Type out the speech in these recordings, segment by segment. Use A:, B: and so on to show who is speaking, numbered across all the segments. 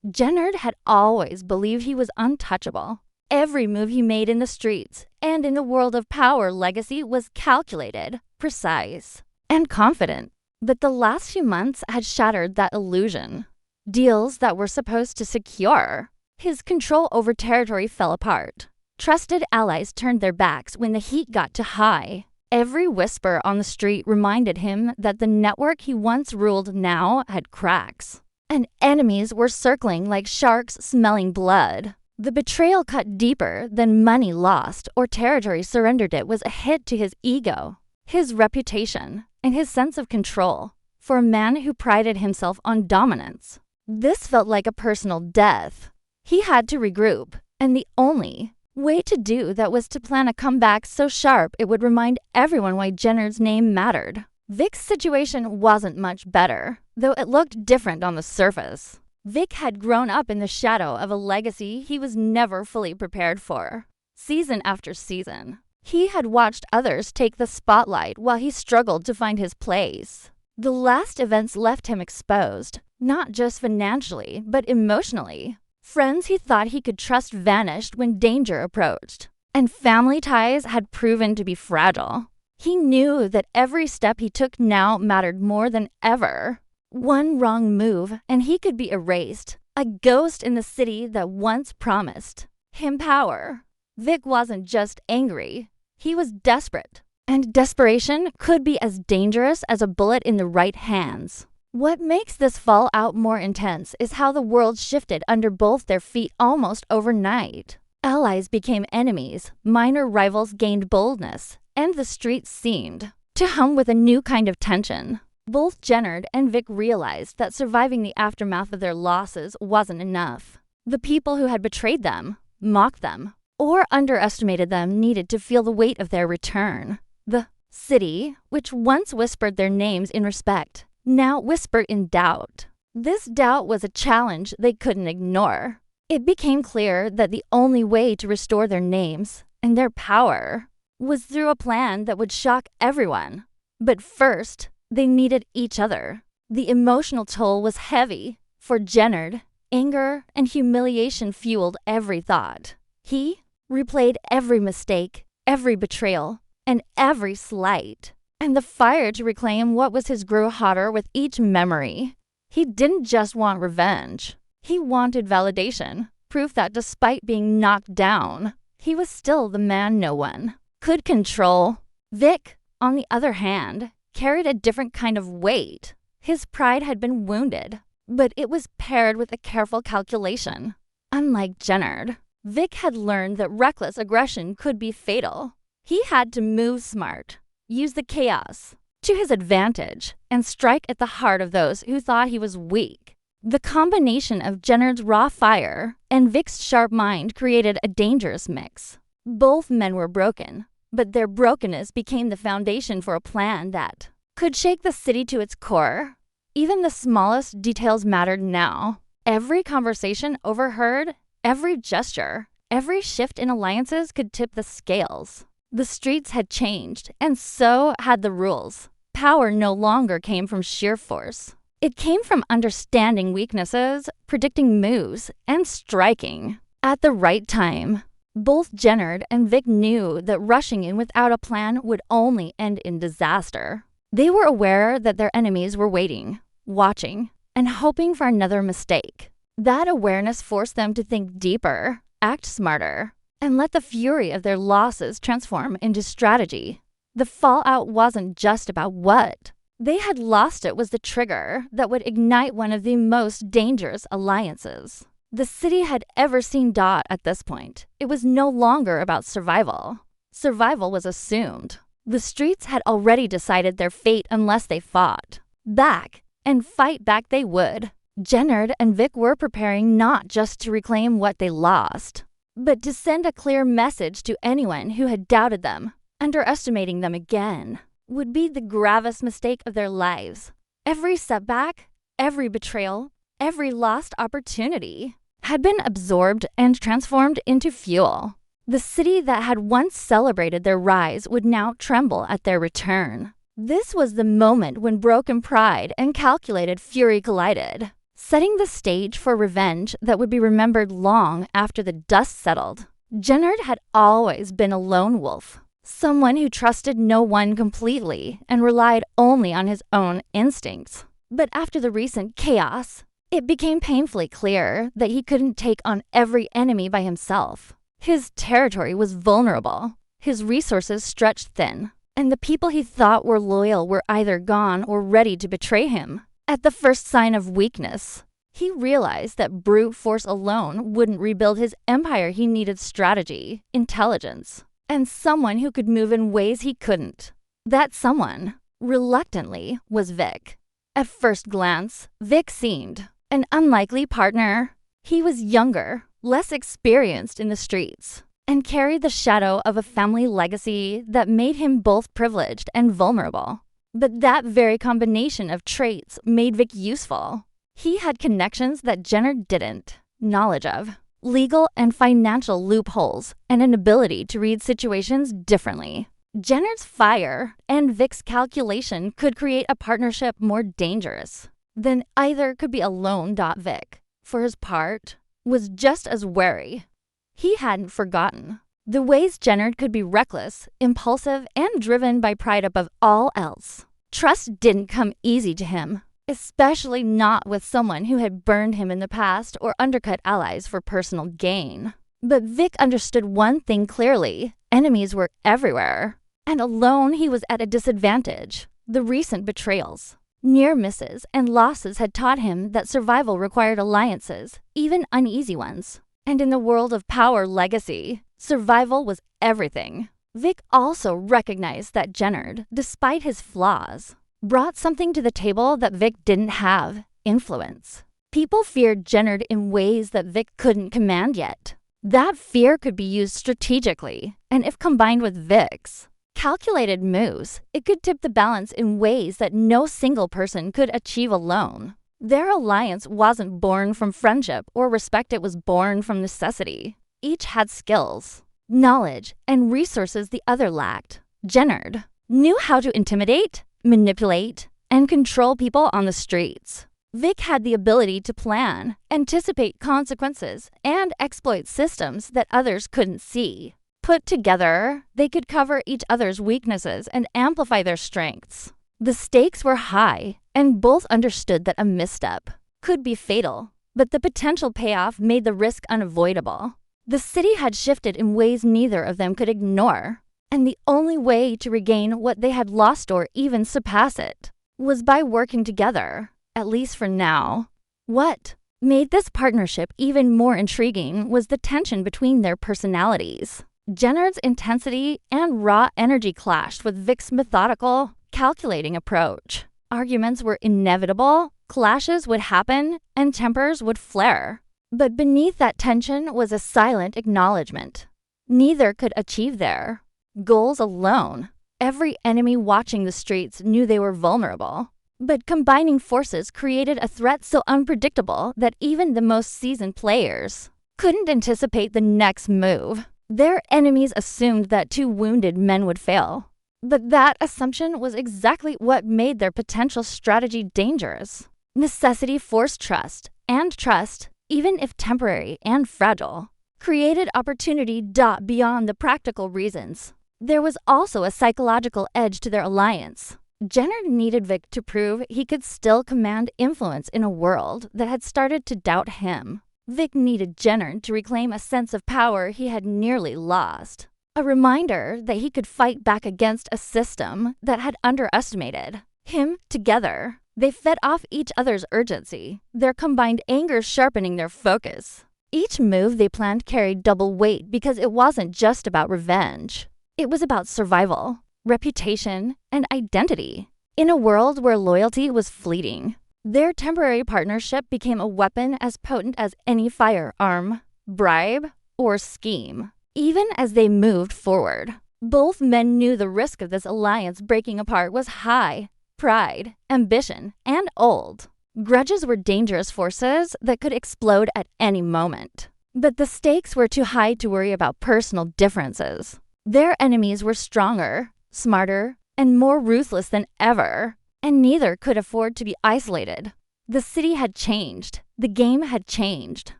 A: Jenard had always believed he was untouchable. Every move he made in the streets and in the world of power legacy was calculated, precise, and confident. But the last few months had shattered that illusion. Deals that were supposed to secure his control over territory fell apart. Trusted allies turned their backs when the heat got too high. Every whisper on the street reminded him that the network he once ruled now had cracks. And enemies were circling like sharks smelling blood. The betrayal cut deeper than money lost or territory surrendered. It was a hit to his ego, his reputation, and his sense of control. For a man who prided himself on dominance, this felt like a personal death. He had to regroup, and the only way to do that was to plan a comeback so sharp it would remind everyone why Jenard's name mattered. Vic's situation wasn't much better, though it looked different on the surface. Vic had grown up in the shadow of a legacy he was never fully prepared for. Season after season, he had watched others take the spotlight while he struggled to find his place. The last events left him exposed, not just financially, but emotionally. Friends he thought he could trust vanished when danger approached, and family ties had proven to be fragile. He knew that every step he took now mattered more than ever. One wrong move, and he could be erased, a ghost in the city that once promised him power. Vic wasn't just angry, he was desperate, and desperation could be as dangerous as a bullet in the right hands. What makes this fallout more intense is how the world shifted under both their feet almost overnight. Allies became enemies, minor rivals gained boldness, and the streets seemed to hum with a new kind of tension. Both Jenard and Vic realized that surviving the aftermath of their losses wasn't enough. The people who had betrayed them, mocked them, or underestimated them needed to feel the weight of their return. The city, which once whispered their names in respect, now whispered in doubt. This doubt was a challenge they couldn't ignore. It became clear that the only way to restore their names and their power was through a plan that would shock everyone. But first, they needed each other. The emotional toll was heavy. For Jenard, anger and humiliation fueled every thought. He replayed every mistake, every betrayal, and every slight. And the fire to reclaim what was his grew hotter with each memory. He didn't just want revenge. He wanted validation, proof that despite being knocked down, he was still the man no one could control. Vic, on the other hand, carried a different kind of weight. His pride had been wounded, but it was paired with a careful calculation. Unlike Jenard, Vic had learned that reckless aggression could be fatal. He had to move smart, use the chaos to his advantage, and strike at the heart of those who thought he was weak. The combination of Jenard's raw fire and Vic's sharp mind created a dangerous mix. Both men were broken, but their brokenness became the foundation for a plan that could shake the city to its core. Even the smallest details mattered now. Every conversation overheard, every gesture, every shift in alliances could tip the scales. The streets had changed, and so had the rules. Power no longer came from sheer force. It came from understanding weaknesses, predicting moves, and striking at the right time. Both Jenard and Vic knew that rushing in without a plan would only end in disaster. They were aware that their enemies were waiting, watching, and hoping for another mistake. That awareness forced them to think deeper, act smarter, and let the fury of their losses transform into strategy. The fallout wasn't just about what they had lost. It was the trigger that would ignite one of the most dangerous alliances the city had ever seen. At this point, it was no longer about survival. Survival was assumed. The streets had already decided their fate unless they fought back, and fight back they would. Jenard and Vic were preparing not just to reclaim what they lost, but to send a clear message to anyone who had doubted them. Underestimating them again would be the gravest mistake of their lives. Every setback, every betrayal, every lost opportunity had been absorbed and transformed into fuel. The city that had once celebrated their rise would now tremble at their return. This was the moment when broken pride and calculated fury collided. setting the stage for revenge that would be remembered long after the dust settled. Jenard had always been a lone wolf, someone who trusted no one completely and relied only on his own instincts. But after the recent chaos, it became painfully clear that he couldn't take on every enemy by himself. His territory was vulnerable, his resources stretched thin, and the people he thought were loyal were either gone or ready to betray him. At the first sign of weakness, he realized that brute force alone wouldn't rebuild his empire. He needed strategy, intelligence, and someone who could move in ways he couldn't. That someone, reluctantly, was Vic. At first glance, Vic seemed an unlikely partner. He was younger, less experienced in the streets, and carried the shadow of a family legacy that made him both privileged and vulnerable. But that very combination of traits made Vic useful. He had connections that Jenard didn't, knowledge of, legal and financial loopholes, and an ability to read situations differently. Jenard's fire and Vic's calculation could create a partnership more dangerous than either could be alone. Vic, for his part, was just as wary. He hadn't forgotten the ways Jenard could be reckless, impulsive, and driven by pride above all else. Trust didn't come easy to him, especially not with someone who had burned him in the past or undercut allies for personal gain. But Vic understood one thing clearly: enemies were everywhere, and alone he was at a disadvantage. The recent betrayals, near misses, and losses had taught him that survival required alliances, even uneasy ones. And in the world of power legacy, survival was everything. Vic also recognized that Jenard, despite his flaws, brought something to the table that Vic didn't have: influence. People feared Jenard in ways that Vic couldn't command yet. That fear could be used strategically, and if combined with Vic's calculated moves, it could tip the balance in ways that no single person could achieve alone. Their alliance wasn't born from friendship or respect, it was born from necessity. Each had skills, knowledge, and resources the other lacked. Jenard knew how to intimidate, manipulate, and control people on the streets. Vic had the ability to plan, anticipate consequences, and exploit systems that others couldn't see. Put together, they could cover each other's weaknesses and amplify their strengths. The stakes were high, and both understood that a misstep could be fatal, but the potential payoff made the risk unavoidable. The city had shifted in ways neither of them could ignore, and the only way to regain what they had lost or even surpass it was by working together, at least for now. What made this partnership even more intriguing was the tension between their personalities. Jenard's intensity and raw energy clashed with Vic's methodical, calculating approach. Arguments were inevitable, clashes would happen, and tempers would flare. But beneath that tension was a silent acknowledgement. Neither could achieve their goals alone. Every enemy watching the streets knew they were vulnerable. But combining forces created a threat so unpredictable that even the most seasoned players couldn't anticipate the next move. Their enemies assumed that two wounded men would fail. But that assumption was exactly what made their potential strategy dangerous. Necessity forced trust, and trust, even if temporary and fragile, created opportunity beyond the practical reasons. There was also a psychological edge to their alliance. Jenard needed Vic to prove he could still command influence in a world that had started to doubt him. Vic needed Jenard to reclaim a sense of power he had nearly lost. A reminder that he could fight back against a system that had underestimated him. Together, they fed off each other's urgency, their combined anger sharpening their focus. Each move they planned carried double weight because it wasn't just about revenge. It was about survival, reputation, and identity. In a world where loyalty was fleeting, their temporary partnership became a weapon as potent as any firearm, bribe, or scheme. Even as they moved forward, both men knew the risk of this alliance breaking apart was high. Pride, ambition, and old grudges were dangerous forces that could explode at any moment. But the stakes were too high to worry about personal differences. Their enemies were stronger, smarter, and more ruthless than ever, and neither could afford to be isolated. The city had changed. The game had changed.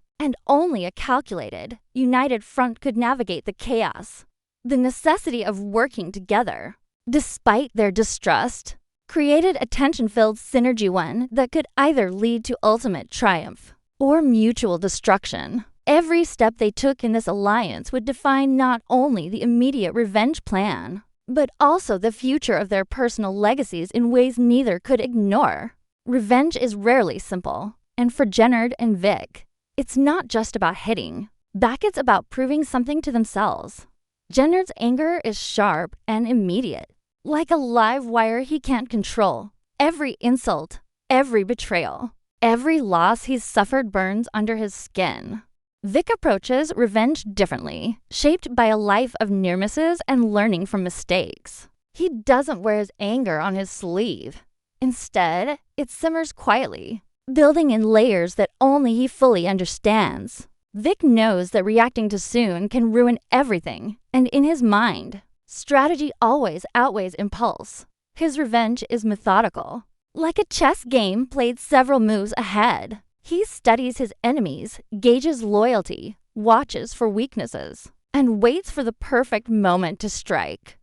A: And only a calculated, united front could navigate the chaos. The necessity of working together, despite their distrust, created a tension-filled synergy one that could either lead to ultimate triumph or mutual destruction. Every step they took in this alliance would define not only the immediate revenge plan, but also the future of their personal legacies in ways neither could ignore. Revenge is rarely simple, and for Jenard and Vic, it's not just about hitting. Back it's about proving something to themselves. Jenard's anger is sharp and immediate, like a live wire he can't control. Every insult, every betrayal, every loss he's suffered burns under his skin. Vic approaches revenge differently, shaped by a life of near misses and learning from mistakes. He doesn't wear his anger on his sleeve. Instead, it simmers quietly, building in layers that only he fully understands. Vic knows that reacting too soon can ruin everything, and in his mind, strategy always outweighs impulse. His revenge is methodical, like a chess game played several moves ahead. He studies his enemies, gauges loyalty, watches for weaknesses, and waits for the perfect moment to strike.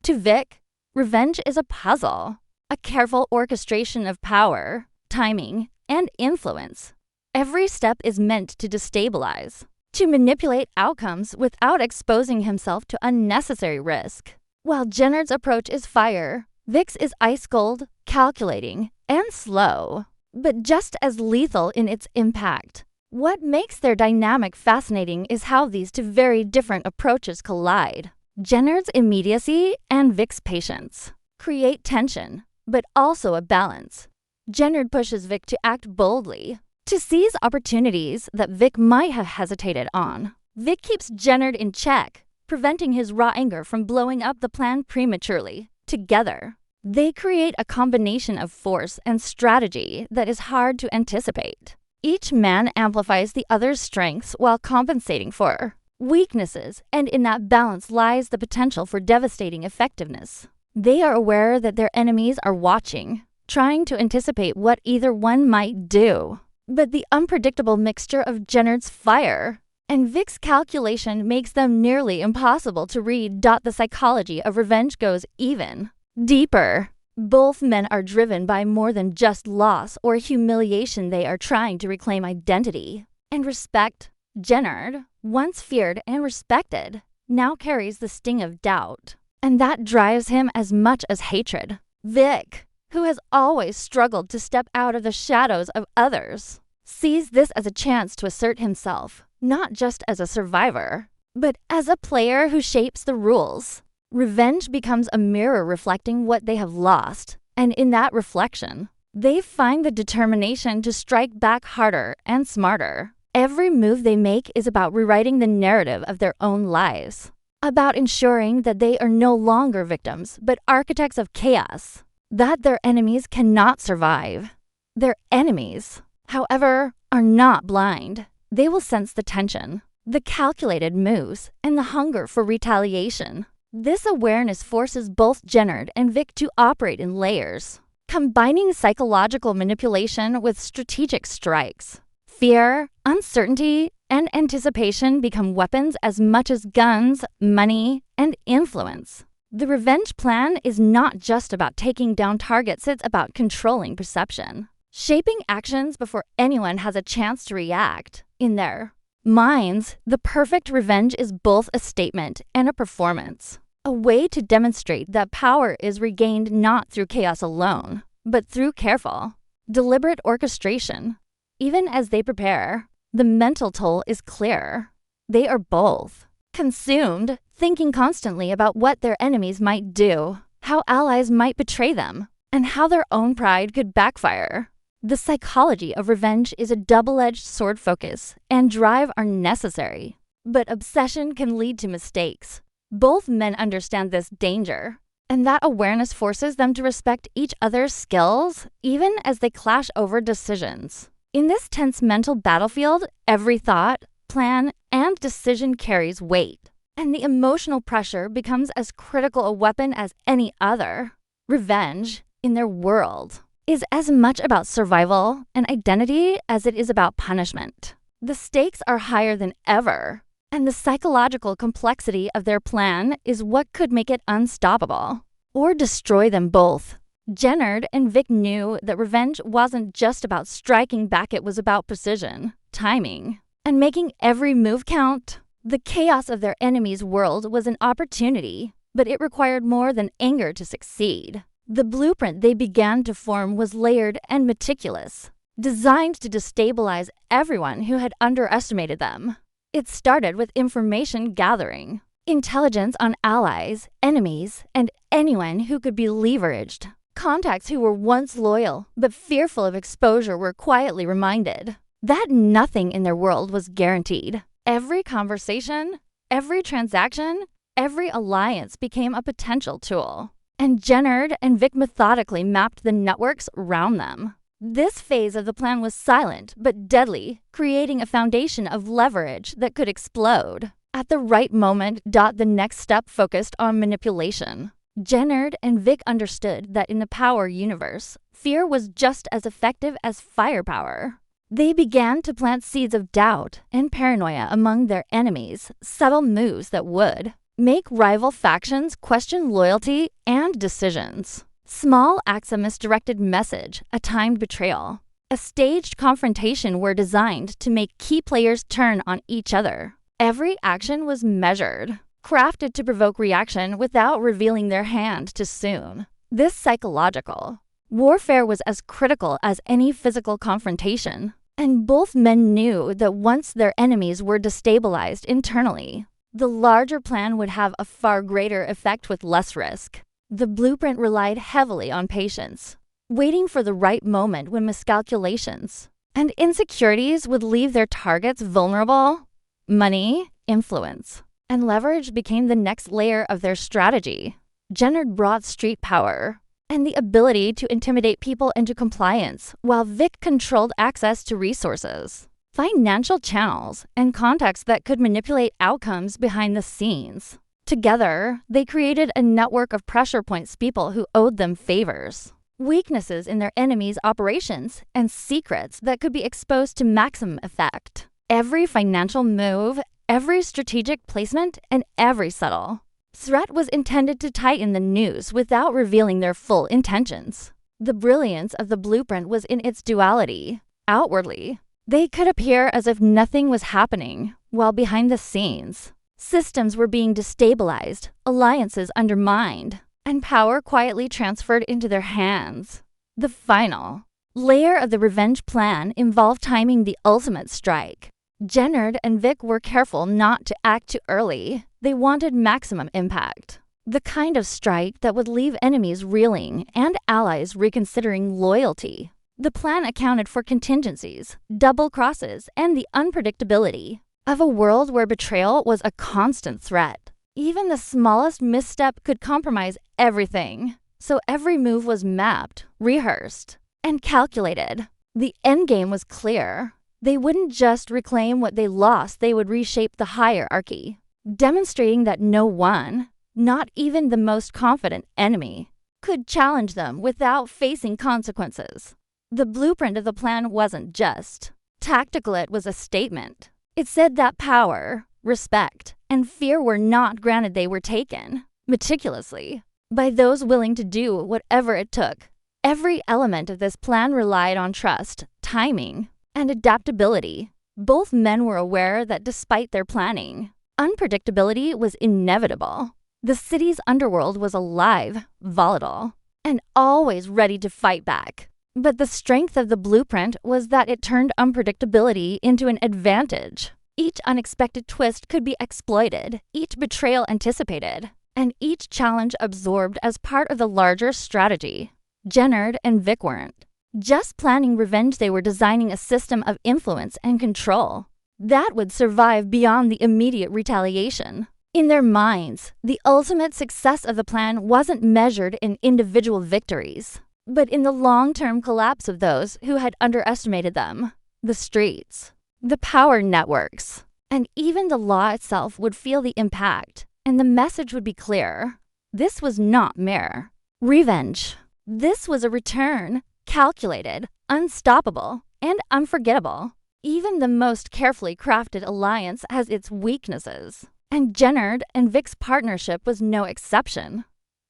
A: To Vic, revenge is a puzzle, a careful orchestration of power, timing, and influence. Every step is meant to destabilize, to manipulate outcomes without exposing himself to unnecessary risk. While Jenard's approach is fire, Vic's is ice-cold, calculating, and slow, but just as lethal in its impact. What makes their dynamic fascinating is how these two very different approaches collide. Jenard's immediacy and Vic's patience create tension, but also a balance. Jenard pushes Vic to act boldly, to seize opportunities that Vic might have hesitated on. Vic keeps Jenard in check, preventing his raw anger from blowing up the plan prematurely. Together, they create a combination of force and strategy that is hard to anticipate. Each man amplifies the other's strengths while compensating for weaknesses, and in that balance lies the potential for devastating effectiveness. They are aware that their enemies are watching, trying to anticipate what either one might do. But the unpredictable mixture of Jenard's fire and Vic's calculation makes them nearly impossible to read. The psychology of revenge goes even deeper. Both men are driven by more than just loss or humiliation. They are trying to reclaim identity and respect. Jenard, once feared and respected, now carries the sting of doubt, and that drives him as much as hatred. Vic, who has always struggled to step out of the shadows of others, sees this as a chance to assert himself, not just as a survivor, but as a player who shapes the rules. Revenge becomes a mirror reflecting what they have lost, and in that reflection, they find the determination to strike back harder and smarter. Every move they make is about rewriting the narrative of their own lives, about ensuring that they are no longer victims, but architects of chaos, that their enemies cannot survive. Their enemies, however, are not blind. They will sense the tension, the calculated moves, and the hunger for retaliation. This awareness forces both Jenard and Vic to operate in layers, combining psychological manipulation with strategic strikes. Fear, uncertainty, and anticipation become weapons as much as guns, money, and influence. The revenge plan is not just about taking down targets, it's about controlling perception, shaping actions before anyone has a chance to react. In their minds, the perfect revenge is both a statement and a performance, a way to demonstrate that power is regained not through chaos alone, but through careful, deliberate orchestration. Even as they prepare, the mental toll is clear. They are both consumed, thinking constantly about what their enemies might do, how allies might betray them, and how their own pride could backfire. The psychology of revenge is a double-edged sword. Focus and drive are necessary, but obsession can lead to mistakes. Both men understand this danger, and that awareness forces them to respect each other's skills, even as they clash over decisions. In this tense mental battlefield, every thought, plan, and decision carries weight, and the emotional pressure becomes as critical a weapon as any other. Revenge, in their world, is as much about survival and identity as it is about punishment. The stakes are higher than ever, and the psychological complexity of their plan is what could make it unstoppable or destroy them both. Jenard and Vic knew that revenge wasn't just about striking back, it was about precision, timing, and making every move count. The chaos of their enemy's world was an opportunity, but it required more than anger to succeed. The blueprint they began to form was layered and meticulous, designed to destabilize everyone who had underestimated them. It started with information gathering, intelligence on allies, enemies, and anyone who could be leveraged. Contacts who were once loyal but fearful of exposure were quietly reminded that nothing in their world was guaranteed. Every conversation, every transaction, every alliance became a potential tool, and Jenard and Vic methodically mapped the networks around them. This phase of the plan was silent but deadly, creating a foundation of leverage that could explode at the right moment. The next step focused on manipulation. Jenard and Vic understood that in the power universe, fear was just as effective as firepower. They began to plant seeds of doubt and paranoia among their enemies, subtle moves that would make rival factions question loyalty and decisions. Small acts of misdirected message, a timed betrayal, a staged confrontation were designed to make key players turn on each other. Every action was measured, crafted to provoke reaction without revealing their hand too soon. This psychological warfare was as critical as any physical confrontation, and both men knew that once their enemies were destabilized internally, the larger plan would have a far greater effect with less risk. The blueprint relied heavily on patience, waiting for the right moment when miscalculations and insecurities would leave their targets vulnerable. Money, influence, and leverage became the next layer of their strategy. Jenard brought street power and the ability to intimidate people into compliance, while Vic controlled access to resources, financial channels, and contacts that could manipulate outcomes behind the scenes. Together, they created a network of pressure points, people who owed them favors, weaknesses in their enemies' operations, and secrets that could be exposed to maximum effect. Every financial move, every strategic placement, and every subtle threat was intended to tighten the noose without revealing their full intentions. The brilliance of the blueprint was in its duality. Outwardly, they could appear as if nothing was happening, while behind the scenes, systems were being destabilized, alliances undermined, and power quietly transferred into their hands. The final layer of the revenge plan involved timing the ultimate strike. Jenard and Vic were careful not to act too early. They wanted maximum impact, the kind of strike that would leave enemies reeling and allies reconsidering loyalty. The plan accounted for contingencies, double crosses, and the unpredictability of a world where betrayal was a constant threat. Even the smallest misstep could compromise everything, so every move was mapped, rehearsed, and calculated. The endgame was clear. They wouldn't just reclaim what they lost, they would reshape the hierarchy, demonstrating that no one, not even the most confident enemy, could challenge them without facing consequences. The blueprint of the plan wasn't just tactical, it was a statement. It said that power, respect, and fear were not granted, they were taken, meticulously, by those willing to do whatever it took. Every element of this plan relied on trust, timing, and adaptability. Both men were aware that despite their planning, unpredictability was inevitable. The city's underworld was alive, volatile, and always ready to fight back. But the strength of the blueprint was that it turned unpredictability into an advantage. Each unexpected twist could be exploited, each betrayal anticipated, and each challenge absorbed as part of the larger strategy. Jenard and Vic weren't just planning revenge, they were designing a system of influence and control that would survive beyond the immediate retaliation. In their minds, the ultimate success of the plan wasn't measured in individual victories, but in the long-term collapse of those who had underestimated them. The streets, the power networks, and even the law itself would feel the impact, and the message would be clear. This was not mere revenge. This was a return, calculated, unstoppable, and unforgettable. Even the most carefully crafted alliance has its weaknesses, and Jenard and Vic's partnership was no exception.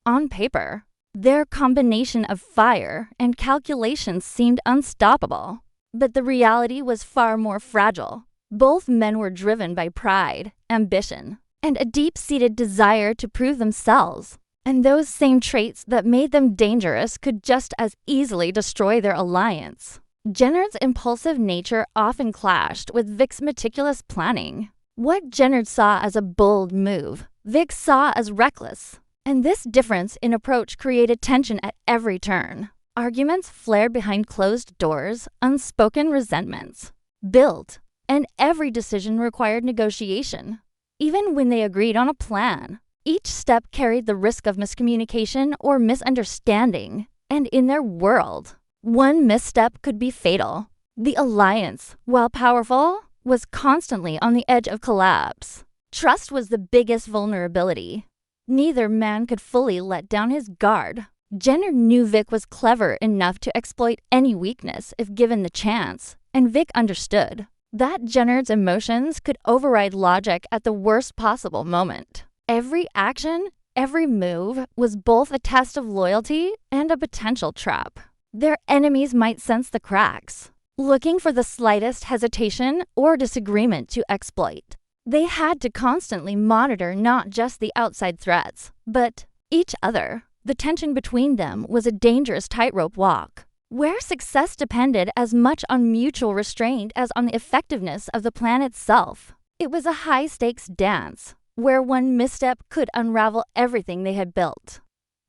A: On paper, their combination of fire and calculations seemed unstoppable, but the reality was far more fragile. Both men were driven by pride, ambition, and a deep-seated desire to prove themselves. And those same traits that made them dangerous could just as easily destroy their alliance. Jenard's impulsive nature often clashed with Vic's meticulous planning. What Jenard saw as a bold move, Vic saw as reckless. And this difference in approach created tension at every turn. Arguments flared behind closed doors, unspoken resentments built, and every decision required negotiation. Even when they agreed on a plan, each step carried the risk of miscommunication or misunderstanding. And in their world, one misstep could be fatal. The alliance, while powerful, was constantly on the edge of collapse. Trust was the biggest vulnerability. Neither man could fully let down his guard. Jenard knew Vic was clever enough to exploit any weakness if given the chance, and Vic understood that Jenard's emotions could override logic at the worst possible moment. Every action, every move was both a test of loyalty and a potential trap. Their enemies might sense the cracks, looking for the slightest hesitation or disagreement to exploit. They had to constantly monitor not just the outside threats, but each other. The tension between them was a dangerous tightrope walk, where success depended as much on mutual restraint as on the effectiveness of the plan itself. It was a high-stakes dance, where one misstep could unravel everything they had built.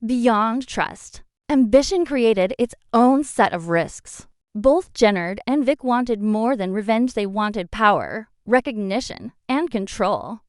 A: Beyond trust, ambition created its own set of risks. Both Jenard and Vic wanted more than revenge. They wanted power, recognition, and control.